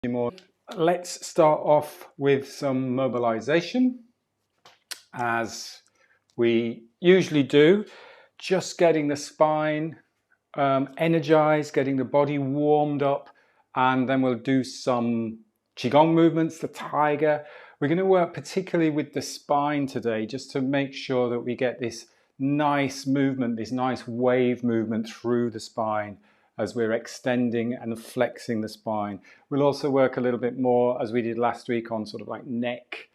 More. Let's start off with some mobilization, as we usually do, just getting the spine energized, getting the body warmed up, and then we'll do some qigong movements, the tiger. We're going to work particularly with the spine today, just to make sure that we get this nice movement, this nice wave movement through the spine as we're extending and flexing the spine. We'll also work a little bit more, as we did last week, on sort of like neck.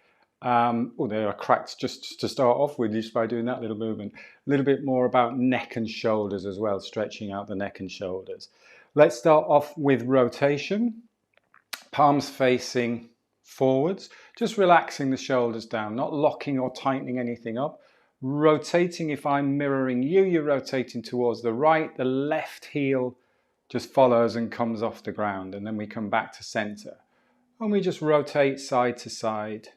There are cracks just to start off with, just by doing that little movement. A little bit more about neck and shoulders as well, stretching out the neck and shoulders. Let's start off with rotation. Palms facing forwards, just relaxing the shoulders down, not locking or tightening anything up. Rotating, if I'm mirroring you, you're rotating towards the right, the left heel just follows and comes off the ground, and then we come back to center. And we just rotate side to side.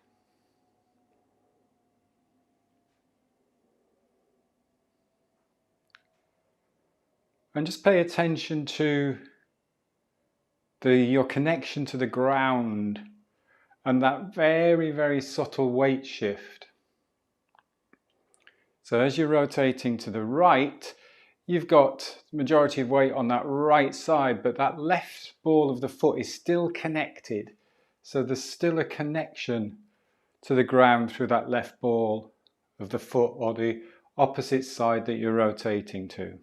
And just pay attention to your connection to the ground and that very, very subtle weight shift. So as you're rotating to the right, you've got the majority of weight on that right side, but that left ball of the foot is still connected. So there's still a connection to the ground through that left ball of the foot, or the opposite side that you're rotating to.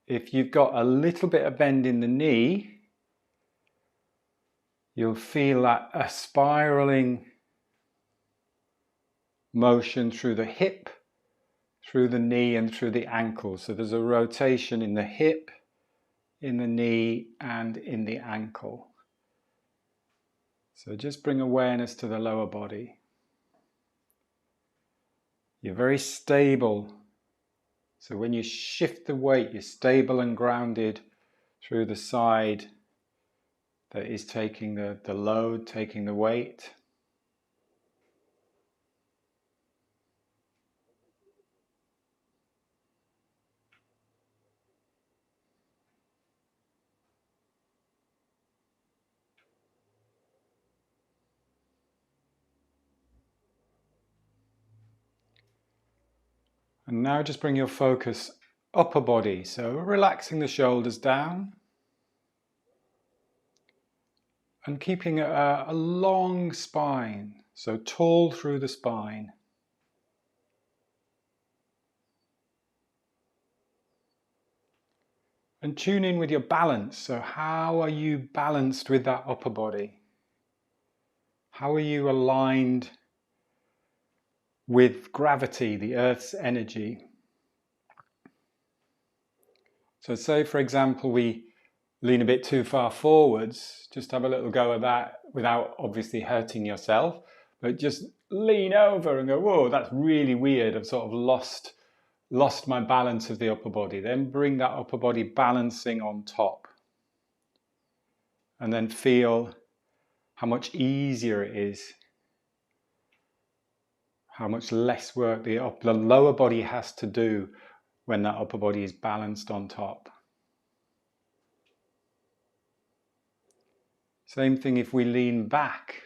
If you've got a little bit of bend in the knee, you'll feel that a spiraling motion through the hip, through the knee, and through the ankle. So there's a rotation in the hip, in the knee, and in the ankle. So just bring awareness to the lower body. You're very stable. So when you shift the weight, you're stable and grounded through the side that is taking the load, taking the weight. And now just bring your focus upper body, so relaxing the shoulders down and keeping a long spine, so tall through the spine. And tune in with your balance, so how are you balanced with that upper body? How are you aligned with gravity, the Earth's energy? So say, for example, we lean a bit too far forwards, just have a little go at that without obviously hurting yourself, but just lean over and go, whoa, that's really weird. I've sort of lost my balance of the upper body. Then bring that upper body balancing on top. And then feel how much easier it is, how much less work the lower body has to do when that upper body is balanced on top. Same thing if we lean back.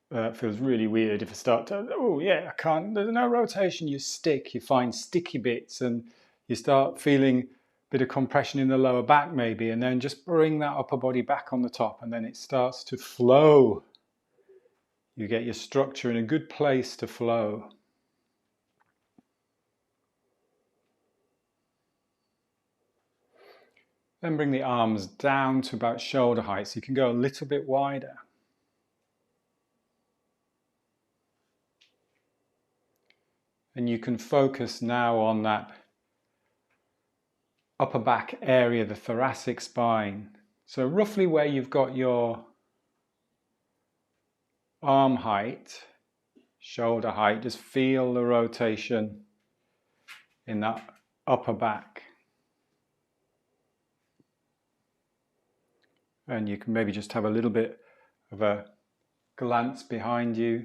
It feels really weird if I start to, oh yeah, I can't, there's no rotation, you stick, you find sticky bits and you start feeling a bit of compression in the lower back maybe, and then just bring that upper body back on the top, and then it starts to flow. You get your structure in a good place to flow. Then bring the arms down to about shoulder height, so you can go a little bit wider. And you can focus now on that upper back area, the thoracic spine. So roughly where you've got your arm height, shoulder height, just feel the rotation in that upper back. And you can maybe just have a little bit of a glance behind you.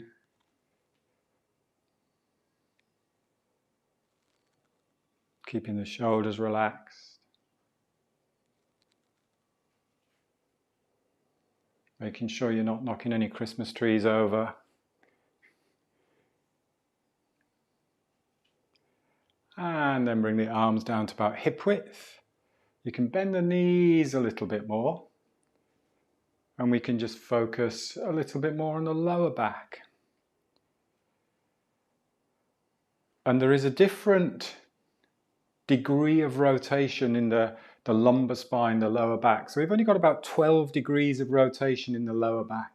Keeping the shoulders relaxed. Making sure you're not knocking any Christmas trees over. And then bring the arms down to about hip width. You can bend the knees a little bit more. And we can just focus a little bit more on the lower back. And there is a different degree of rotation in the lumbar spine, the lower back. So we've only got about 12 degrees of rotation in the lower back,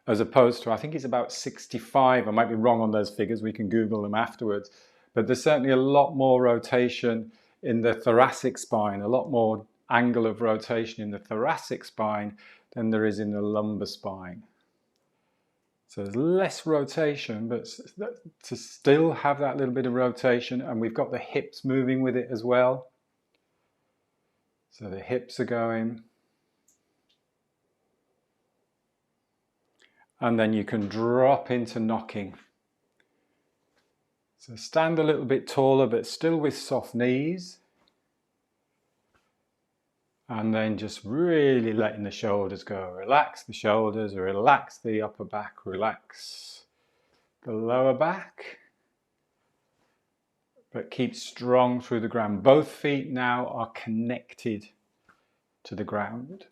as opposed to, I think it's about 65. I might be wrong on those figures. We can Google them afterwards. But there's certainly a lot more rotation in the thoracic spine, a lot more angle of rotation in the thoracic spine than there is in the lumbar spine. So there's less rotation, but to still have that little bit of rotation, and we've got the hips moving with it as well. So the hips are going. And then you can drop into knocking. So stand a little bit taller, but still with soft knees. And then just really letting the shoulders go. Relax the shoulders, relax the upper back, relax the lower back. But keep strong through the ground. Both feet now are connected to the ground.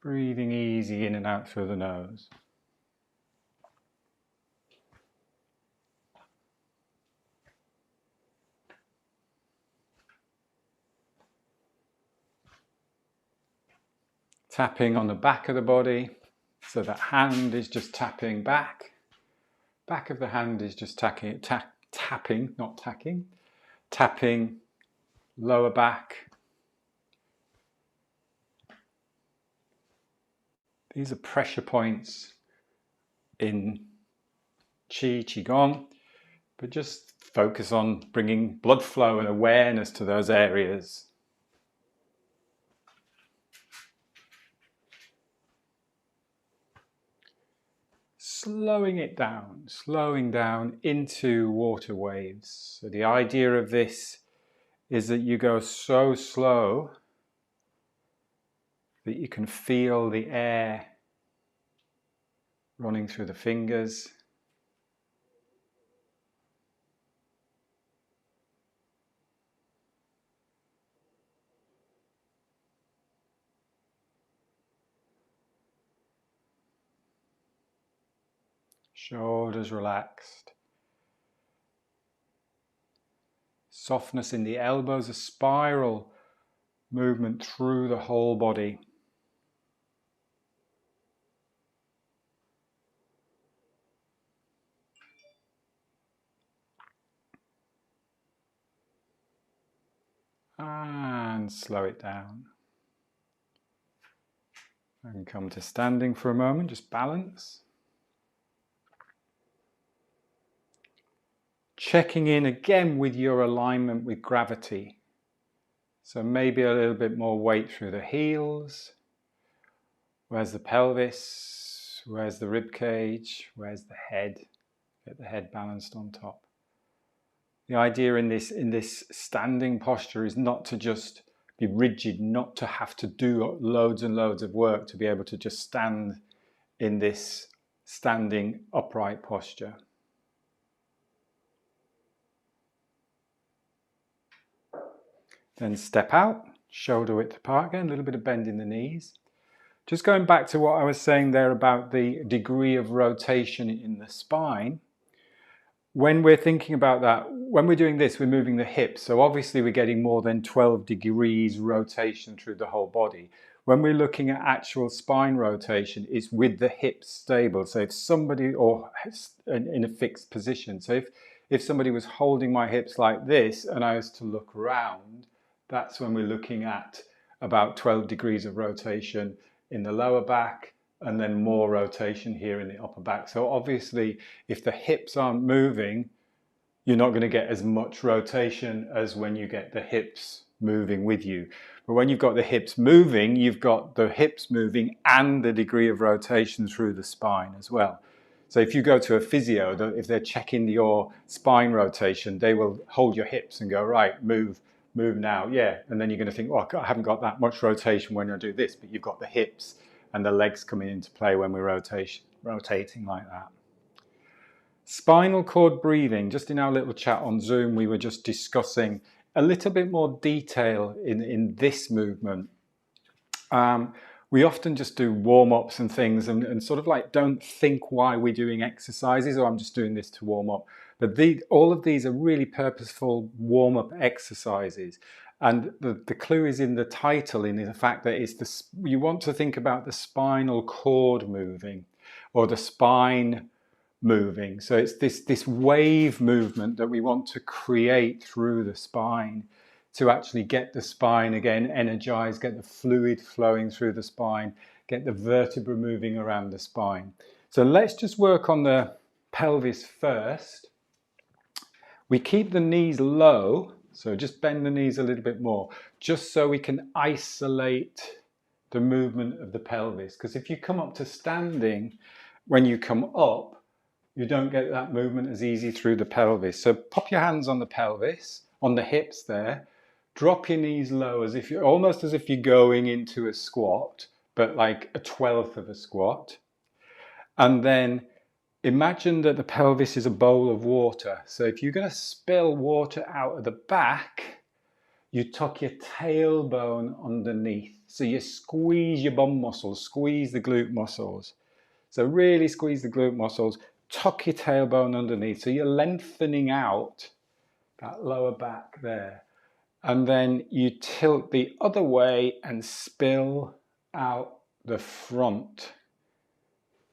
Breathing easy in and out through the nose. Tapping on the back of the body, so that hand is just tapping back. Back of the hand is just tapping, not tacking. Tapping lower back. These are pressure points in qigong, but just focus on bringing blood flow and awareness to those areas. Slowing it down, slowing down into water waves. So the idea of this is that you go so slow that you can feel the air running through the fingers. Shoulders relaxed. Softness in the elbows, a spiral movement through the whole body. And slow it down. And come to standing for a moment, just balance. Checking in again with your alignment with gravity. So maybe a little bit more weight through the heels. Where's the pelvis? Where's the rib cage? Where's the head? Get the head balanced on top. The idea in this standing posture is not to just be rigid, not to have to do loads and loads of work to be able to just stand in this standing upright posture. Then step out, shoulder width apart again, a little bit of bend in the knees. Just going back to what I was saying there about the degree of rotation in the spine. When we're thinking about that, when we're doing this, we're moving the hips. So obviously we're getting more than 12 degrees rotation through the whole body. When we're looking at actual spine rotation, it's with the hips stable. So if somebody, or in a fixed position. So if somebody was holding my hips like this and I was to look around, that's when we're looking at about 12 degrees of rotation in the lower back, and then more rotation here in the upper back. So obviously, if the hips aren't moving, you're not going to get as much rotation as when you get the hips moving with you. But when you've got the hips moving, you've got the hips moving and the degree of rotation through the spine as well. So if you go to a physio, if they're checking your spine rotation, they will hold your hips and go, right, move move now, yeah. And then you're going to think, oh, I haven't got that much rotation when I do this, but you've got the hips and the legs coming into play when we're rotating like that. Spinal cord breathing. Just in our little chat on Zoom, we were just discussing a little bit more detail in this movement. We often just do warm-ups and things and sort of like don't think why we're doing exercises, or I'm just doing this to warm up. But all of these are really purposeful warm-up exercises. And the clue is in the title, in the fact that you want to think about the spinal cord moving, or the spine moving. So it's this wave movement that we want to create through the spine, to actually get the spine again energized, get the fluid flowing through the spine, get the vertebra moving around the spine. So let's just work on the pelvis first. We keep the knees low, so just bend the knees a little bit more, just so we can isolate the movement of the pelvis. Because if you come up to standing, when you come up, you don't get that movement as easy through the pelvis. So pop your hands on the pelvis, on the hips there. Drop your knees low, almost as if you're going into a squat, but like a 1/12 of a squat. And then imagine that the pelvis is a bowl of water. So if you're going to spill water out of the back, you tuck your tailbone underneath. So you squeeze your bum muscles, squeeze the glute muscles. So really squeeze the glute muscles, tuck your tailbone underneath. So you're lengthening out that lower back there. And then you tilt the other way and spill out the front.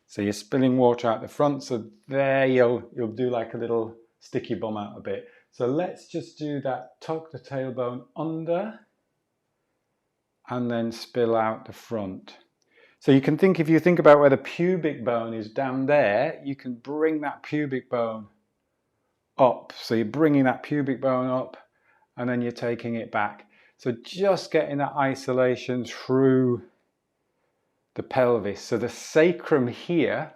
So you're spilling water out the front. So there you'll do like a little sticky bum out a bit. So let's just do that. Tuck the tailbone under and then spill out the front. So you can think, if you think about where the pubic bone is down there, you can bring that pubic bone up. So you're bringing that pubic bone up and then you're taking it back. So just getting that isolation through the pelvis. So the sacrum here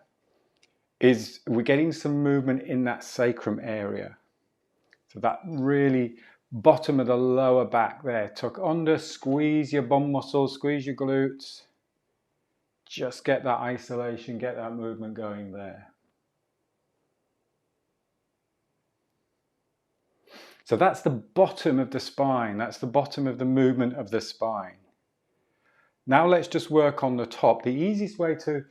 we're getting some movement in that sacrum area. So that really bottom of the lower back there. Tuck under, squeeze your bum muscles, squeeze your glutes. Just get that isolation, get that movement going there. So that's the bottom of the spine. That's the bottom of the movement of the spine. Now let's just work on the top. The easiest way to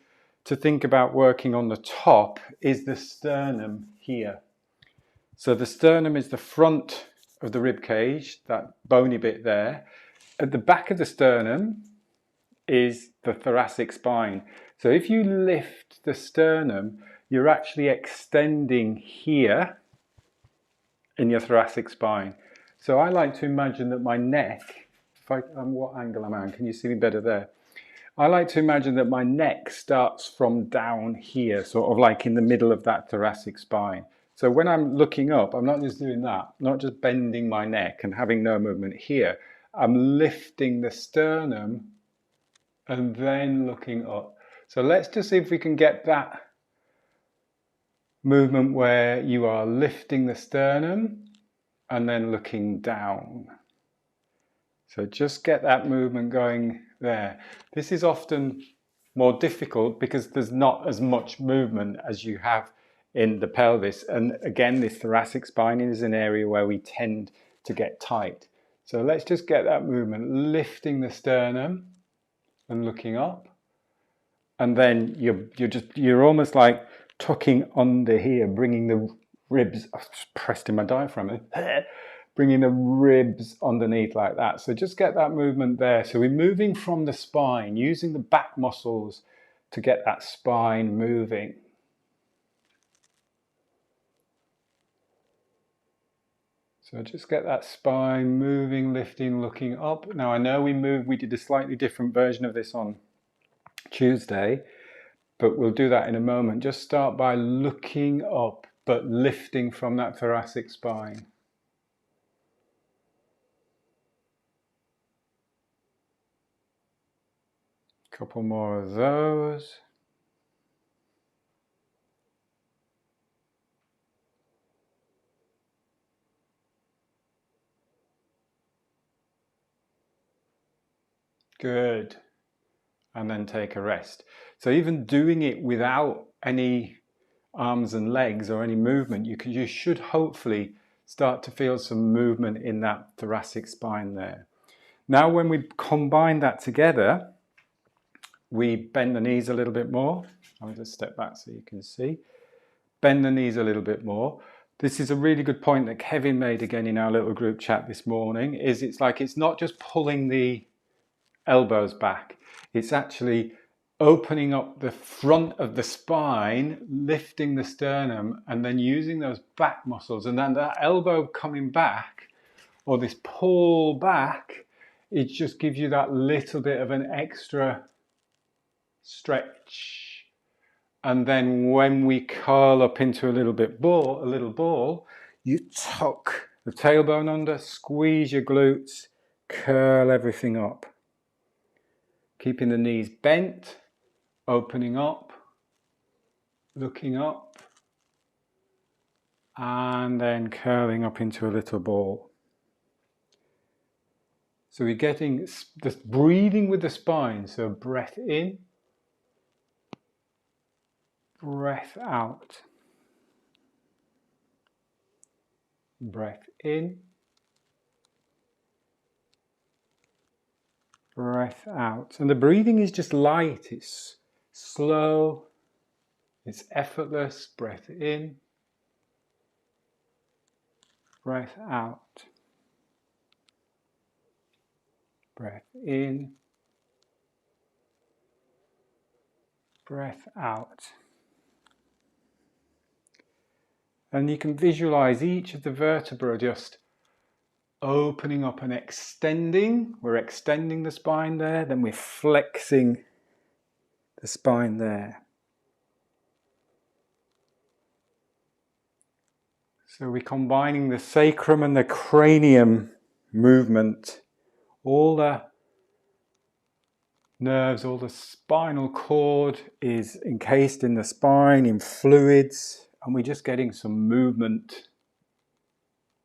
think about working on the top is the sternum here. So the sternum is the front of the rib cage, that bony bit there. At the back of the sternum is the thoracic spine. So if you lift the sternum, you're actually extending here in your thoracic spine. So I like to imagine that my neck, what angle am I on? Can you see me better there? I like to imagine that my neck starts from down here, sort of like in the middle of that thoracic spine. So when I'm looking up, I'm not just doing that, I'm not just bending my neck and having no movement here. I'm lifting the sternum and then looking up. So let's just see if we can get that movement where you are lifting the sternum and then looking down. So just get that movement going there. This is often more difficult because there's not as much movement as you have in the pelvis. And again, this thoracic spine is an area where we tend to get tight. So let's just get that movement, lifting the sternum and looking up. And then you're almost like tucking under here, bringing the ribs, I've just pressed in my diaphragm, bringing the ribs underneath like that. So just get that movement there. So we're moving from the spine, using the back muscles to get that spine moving. So just get that spine moving, lifting, looking up. Now I know we did a slightly different version of this on Tuesday, but we'll do that in a moment. Just start by looking up, but lifting from that thoracic spine. Couple more of those. Good. And then take a rest. So even doing it without any arms and legs or any movement, you should hopefully start to feel some movement in that thoracic spine there. Now when we combine that together, we bend the knees a little bit more. I'll just step back so you can see. Bend the knees a little bit more. This is a really good point that Kevin made again in our little group chat this morning, is it's not just pulling the elbows back, it's actually opening up the front of the spine, lifting the sternum, and then using those back muscles, and then that elbow coming back, or this pull back, it just gives you that little bit of an extra stretch. And then when we curl up into a little ball, you tuck the tailbone under, squeeze your glutes, curl everything up. Keeping the knees bent, opening up, looking up, and then curling up into a little ball. So we're getting this breathing with the spine. So breath in, breath out. Breath in, breath out. And the breathing is just light, it's slow, it's effortless. Breath in, breath out. Breath in, breath out. And you can visualize each of the vertebrae just opening up and extending. We're extending the spine there, then we're flexing the spine there. So we're combining the sacrum and the cranium movement. All the nerves, all the spinal cord is encased in the spine, in fluids, and we're just getting some movement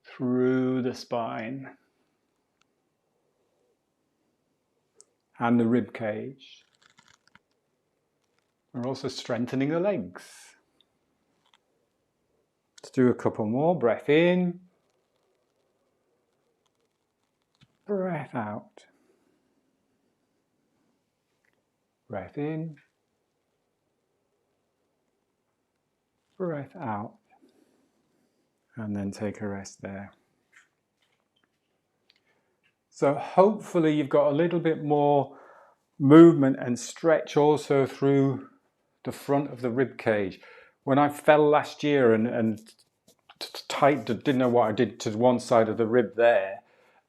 through the spine and the rib cage. We're also strengthening the legs. Let's do a couple more. Breath in, breath out. Breath in, breath out. And then take a rest there. So hopefully you've got a little bit more movement and stretch also through the front of the rib cage. When I fell last year and didn't know what I did to one side of the rib there,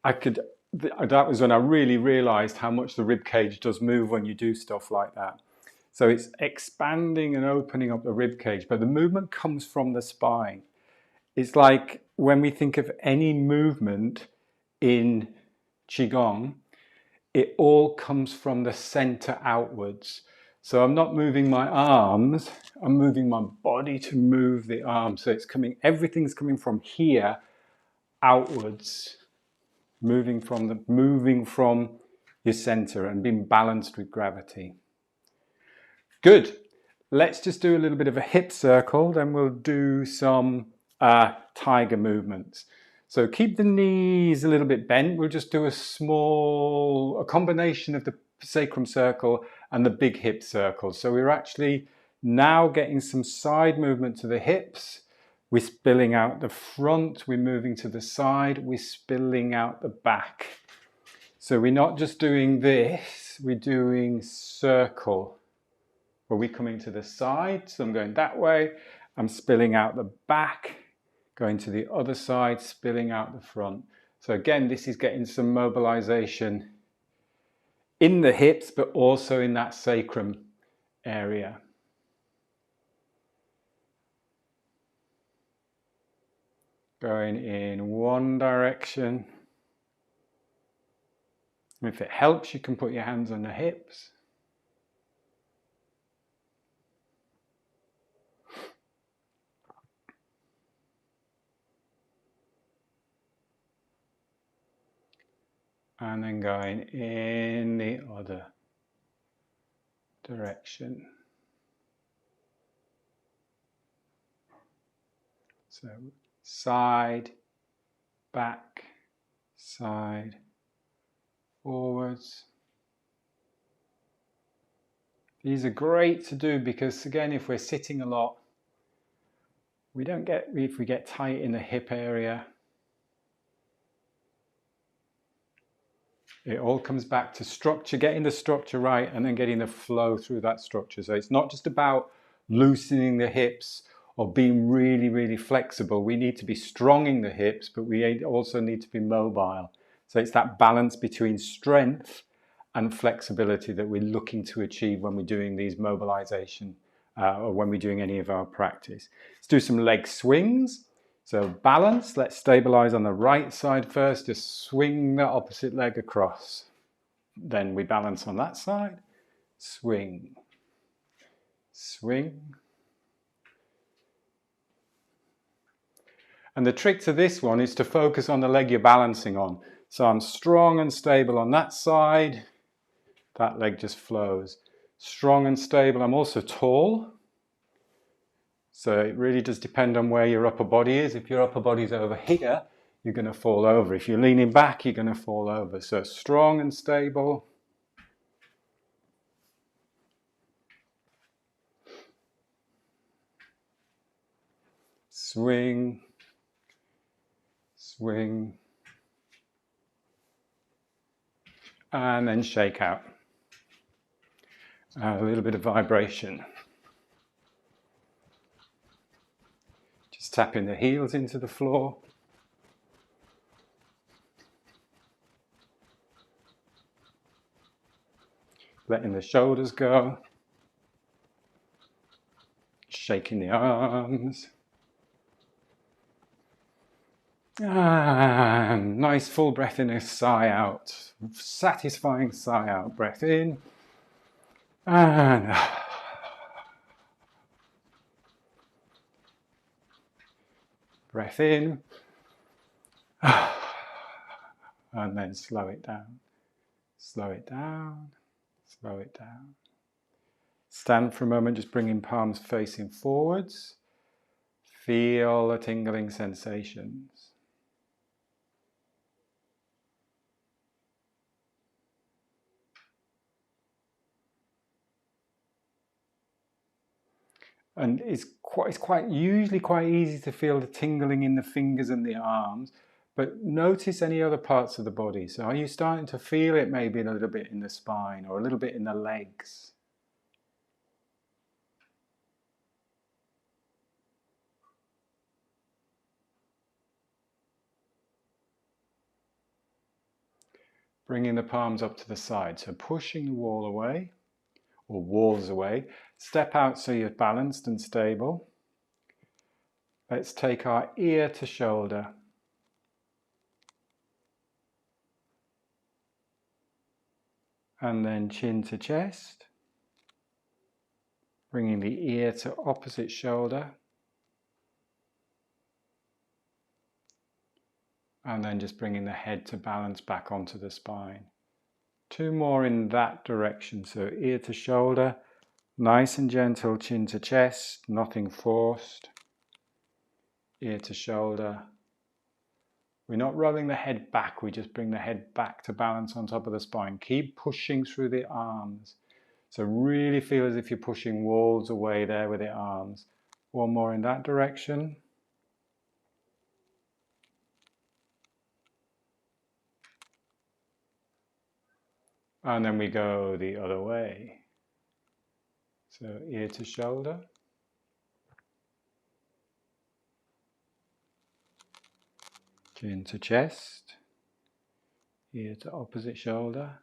that was when I really realized how much the rib cage does move when you do stuff like that. So it's expanding and opening up the rib cage, but the movement comes from the spine. It's like when we think of any movement in qigong, it all comes from the center outwards. So I'm not moving my arms, I'm moving my body to move the arms. So everything's coming from here outwards, moving from your center and being balanced with gravity. Good. Let's just do a little bit of a hip circle, then we'll do some tiger movements. So keep the knees a little bit bent. We'll just do a combination of the sacrum circle and the big hip circle. So we're actually now getting some side movement to the hips. We're spilling out the front, we're moving to the side, we're spilling out the back. So we're not just doing this, we're doing circle. Where we're coming to the side, so I'm going that way, I'm spilling out the back, going to the other side, spilling out the front. So again, this is getting some mobilization in the hips, but also in that sacrum area. Going in one direction. If it helps, you can put your hands on the hips. and then going in the other direction. So side, back, side, forwards. These are great to do because, again, if we're sitting a lot, if we get tight in the hip area, it all comes back to structure, getting the structure right and then getting the flow through that structure. So it's not just about loosening the hips or being really, really flexible. We need to be strong in the hips, but we also need to be mobile. So it's that balance between strength and flexibility that we're looking to achieve when we're doing these mobilization or when we're doing any of our practice. Let's do some leg swings. So balance, let's stabilize on the right side first, just swing the opposite leg across. Then we balance on that side, swing, swing. And the trick to this one is to focus on the leg you're balancing on. So I'm strong and stable on that side, that leg just flows. Strong and stable, I'm also tall. So it really does depend on where your upper body is. If your upper body is over here, you're going to fall over. If you're leaning back, you're going to fall over. So strong and stable. Swing, swing, and then shake out. A little bit of vibration. Just tapping the heels into the floor. Letting the shoulders go. Shaking the arms. And nice full breath in, a sigh out. Satisfying sigh out. Breath in. And breath in. And then slow it down. Slow it down. Slow it down. Stand for a moment, just bringing palms facing forwards. Feel the tingling sensations. And it's usually quite easy to feel the tingling in the fingers and the arms, but notice any other parts of the body. So are you starting to feel it maybe a little bit in the spine or a little bit in the legs? Bringing the palms up to the side, so pushing the wall away, or walls away. Step out so you're balanced and stable. Let's take our ear to shoulder. And then chin to chest. Bringing the ear to opposite shoulder. And then just bringing the head to balance back onto the spine. 2 more in that direction, so ear to shoulder, nice and gentle, chin to chest, nothing forced. Ear to shoulder. We're not rolling the head back, we just bring the head back to balance on top of the spine. Keep pushing through the arms. So really feel as if you're pushing walls away there with the arms. 1 more in that direction. And then we go the other way. So ear to shoulder. Chin to chest. Ear to opposite shoulder.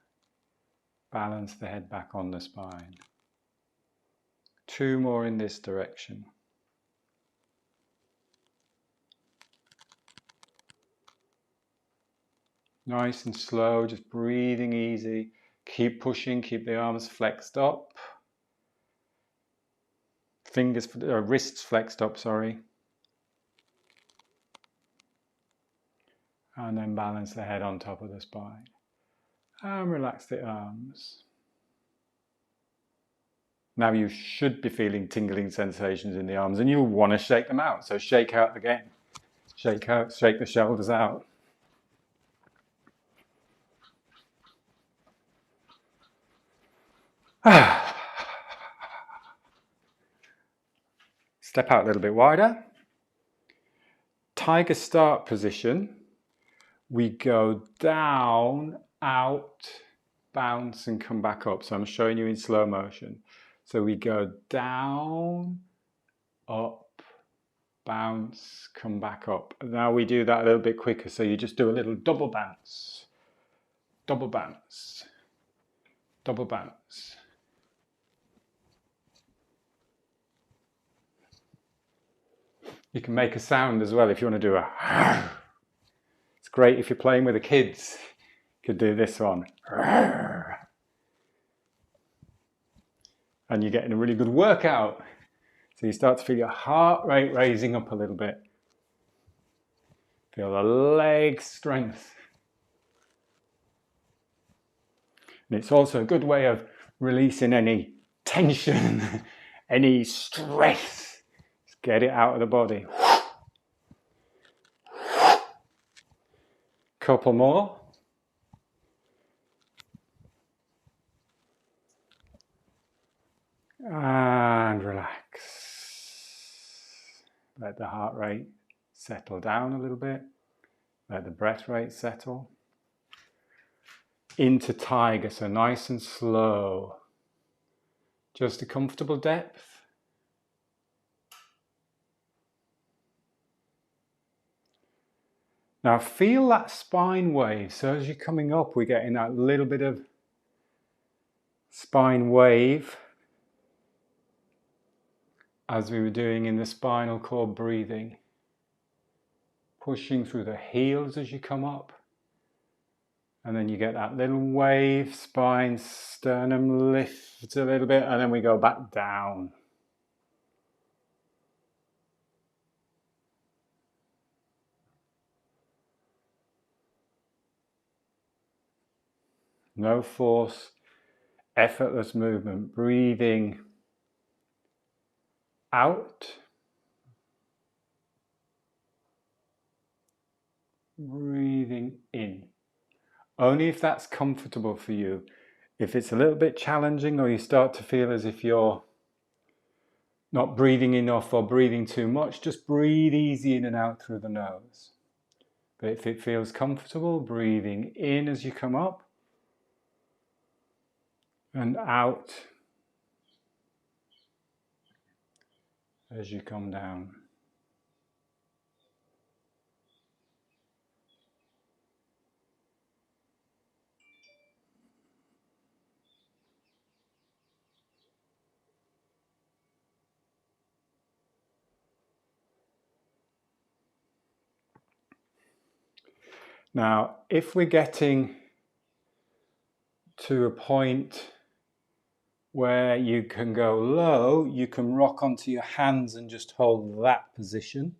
Balance the head back on the spine. 2 more in this direction. Nice and slow, just breathing easy. Keep pushing, keep the arms flexed up. Wrists flexed up, sorry. And then balance the head on top of the spine. And relax the arms. Now you should be feeling tingling sensations in the arms and you'll want to shake them out. So shake out again. Shake out, shake the shoulders out. Step out a little bit wider. Tiger start position. We go down, out, bounce and come back up. So I'm showing you in slow motion. So we go down, up, bounce, come back up. And now we do that a little bit quicker. So you just do a little double bounce, double bounce, double bounce. You can make a sound as well if you want to do a. It's great if you're playing with the kids. You could do this one. And you're getting a really good workout. So you start to feel your heart rate raising up a little bit. Feel the leg strength. And it's also a good way of releasing any tension, any stress. Just get it out of the body. Couple more. And relax. Let the heart rate settle down a little bit. Let the breath rate settle. Into tiger, so nice and slow. Just a comfortable depth. Now feel that spine wave. So as you're coming up, we're getting that little bit of spine wave as we were doing in the spinal cord breathing. Pushing through the heels as you come up. And then you get that little wave, spine, sternum lifts a little bit, and then we go back down. No force, effortless movement, breathing out, breathing in. Only if that's comfortable for you. If it's a little bit challenging or you start to feel as if you're not breathing enough or breathing too much, just breathe easy in and out through the nose. But if it feels comfortable, breathing in as you come up and out as you come down. Now, if we're getting to a point where you can go low, you can rock onto your hands and just hold that position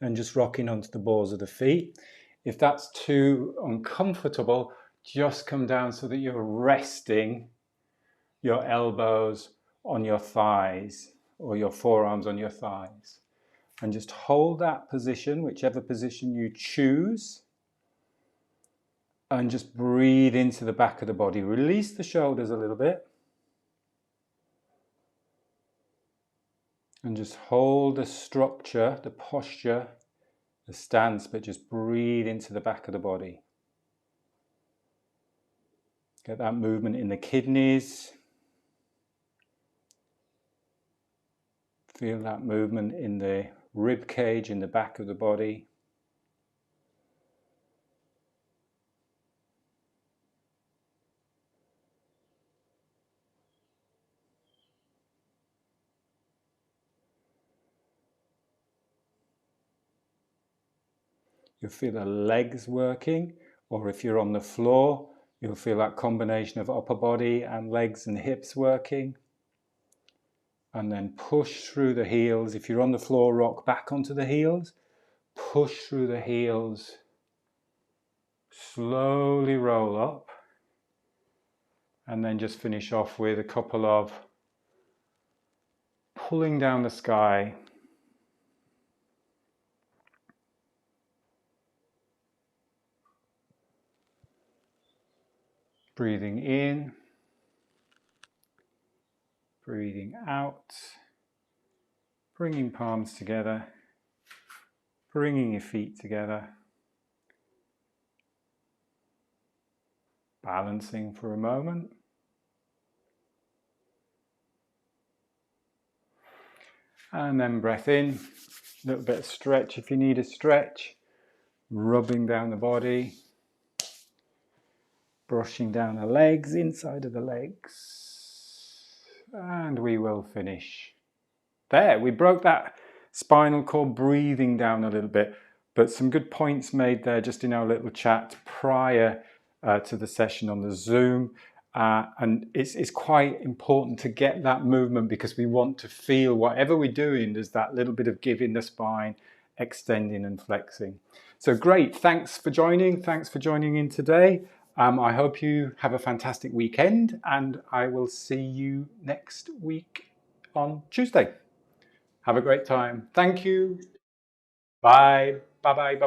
and just rocking onto the balls of the feet. If that's too uncomfortable, just come down so that you're resting your elbows on your thighs or your forearms on your thighs. And just hold that position, whichever position you choose. And just breathe into the back of the body. Release the shoulders a little bit. And just hold the structure, the posture, the stance, but just breathe into the back of the body. Get that movement in the kidneys. Feel that movement in the rib cage, in the back of the body. You'll feel the legs working, or if you're on the floor, you'll feel that combination of upper body and legs and hips working. And then push through the heels. If you're on the floor, rock back onto the heels. Push through the heels. Slowly roll up. And then just finish off with a couple of pulling down the sky. Breathing in, breathing out, bringing palms together, bringing your feet together, balancing for a moment. And then breath in, a little bit of stretch if you need a stretch, rubbing down the body, brushing down the legs, inside of the legs. And we will finish there. We broke that spinal cord breathing down a little bit, but some good points made there just in our little chat prior to the session on the Zoom. And it's quite important to get that movement because we want to feel whatever we're doing, there's that little bit of give in the spine, extending and flexing. So great, thanks for joining. Thanks for joining in today. I hope you have a fantastic weekend, and I will see you next week on Tuesday. Have a great time. Thank you. Bye. Bye-bye. Bye.